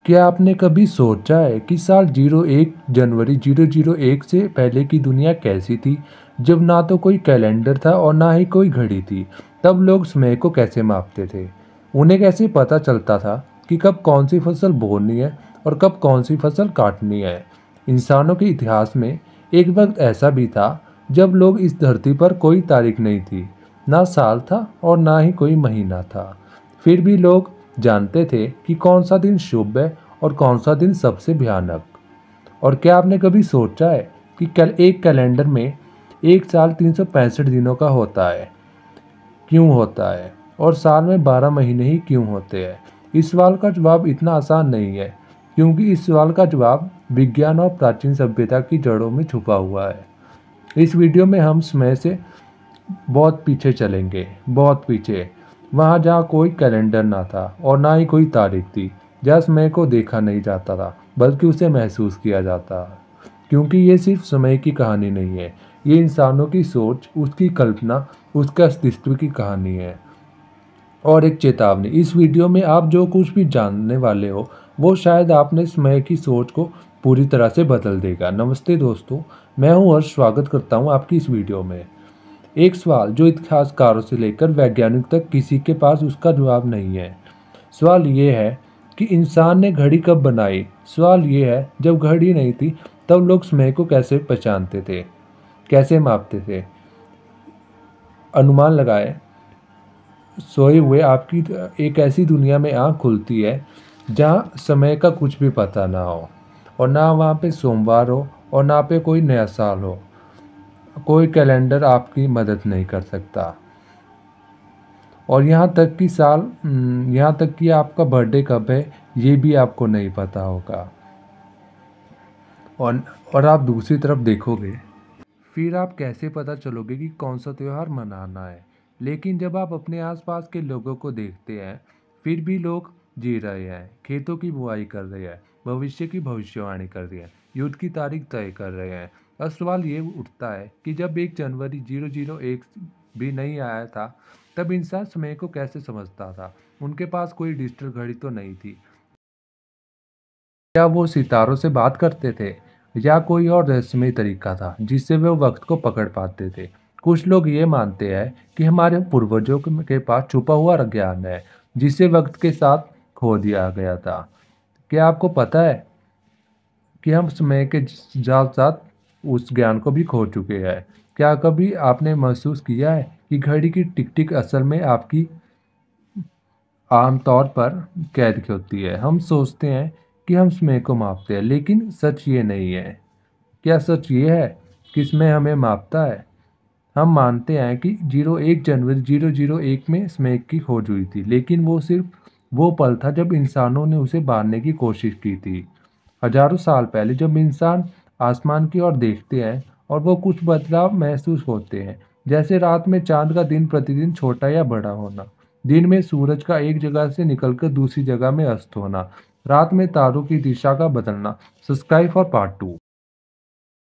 क्या आपने कभी सोचा है कि साल 01 जनवरी 001 से पहले की दुनिया कैसी थी, जब ना तो कोई कैलेंडर था और ना ही कोई घड़ी थी। तब लोग समय को कैसे मापते थे? उन्हें कैसे पता चलता था कि कब कौन सी फसल बोनी है और कब कौन सी फसल काटनी है? इंसानों के इतिहास में एक वक्त ऐसा भी था जब लोग इस धरती पर कोई तारीख नहीं थी, ना साल था और ना ही कोई महीना था। फिर भी लोग जानते थे कि कौन सा दिन शुभ है और कौन सा दिन सबसे भयानक। और क्या आपने कभी सोचा है कि कल एक कैलेंडर में एक साल 365 दिनों का होता है? क्यों होता है? और साल में 12 महीने ही क्यों होते हैं? इस सवाल का जवाब इतना आसान नहीं है, क्योंकि इस सवाल का जवाब विज्ञान और प्राचीन सभ्यता की जड़ों में छुपा हुआ है। इस वीडियो में हम समय से बहुत पीछे चलेंगे, बहुत पीछे, वहाँ जहाँ कोई कैलेंडर ना था और ना ही कोई तारीख थी, जहाँ समय को देखा नहीं जाता था बल्कि उसे महसूस किया जाता है। क्योंकि ये सिर्फ समय की कहानी नहीं है, ये इंसानों की सोच, उसकी कल्पना, उसके अस्तित्व की कहानी है। और एक चेतावनी, इस वीडियो में आप जो कुछ भी जानने वाले हो वो शायद आपने समय की सोच को पूरी तरह से बदल देगा। नमस्ते दोस्तों, मैं हूँ हर्ष, स्वागत करता हूँ आपकी इस वीडियो में। एक सवाल जो इतिहासकारों से लेकर वैज्ञानिक तक किसी के पास उसका जवाब नहीं है। सवाल ये है कि इंसान ने घड़ी कब बनाई। सवाल ये है, जब घड़ी नहीं थी तब लोग समय को कैसे पहचानते थे, कैसे मापते थे? अनुमान लगाए, सोए हुए आपकी एक ऐसी दुनिया में आँख खुलती है जहाँ समय का कुछ भी पता ना हो, और ना वहाँ पे सोमवार हो और ना पे कोई नया साल हो। कोई कैलेंडर आपकी मदद नहीं कर सकता। और यहाँ तक कि आपका बर्थडे कब है ये भी आपको नहीं पता होगा। और आप दूसरी तरफ देखोगे, फिर आप कैसे पता चलोगे कि कौन सा त्यौहार मनाना है? लेकिन जब आप अपने आसपास के लोगों को देखते हैं, फिर भी लोग जी रहे हैं, खेतों की बुआई कर रहे हैं, भविष्य की भविष्यवाणी कर रहे हैं, युद्ध की तारीख तय कर रहे हैं। अब सवाल ये उठता है कि जब 1 जनवरी 001 भी नहीं आया था, तब इंसान समय को कैसे समझता था? उनके पास कोई डिजिटल घड़ी तो नहीं थी। क्या वो सितारों से बात करते थे, या कोई और रहस्यमय तरीका था जिससे वे वक्त को पकड़ पाते थे? कुछ लोग ये मानते हैं कि हमारे पूर्वजों के पास छुपा हुआ ज्ञान है जिसे वक्त के साथ खो दिया गया था। क्या आपको पता है कि हम समय के साथ साथ उस ज्ञान को भी खो चुके हैं? क्या कभी आपने महसूस किया है कि घड़ी की टिक टिक असल में आपकी आमतौर पर कैद की होती है? हम सोचते हैं कि हम समय को मापते हैं, लेकिन सच ये नहीं है। क्या सच ये है कि समय हमें मापता है? हम मानते हैं कि 1 जनवरी 001 में समय की खोज हुई थी, लेकिन वो सिर्फ वो पल था जब इंसानों ने उसे बांधने की कोशिश की थी। हजारों साल पहले जब इंसान आसमान की ओर देखते हैं और वो कुछ बदलाव महसूस होते हैं, जैसे रात में चांद का दिन प्रतिदिन छोटा या बड़ा होना, दिन में सूरज का एक जगह से निकलकर दूसरी जगह में अस्त होना, रात में तारों की दिशा का बदलना। Subscribe for part 2।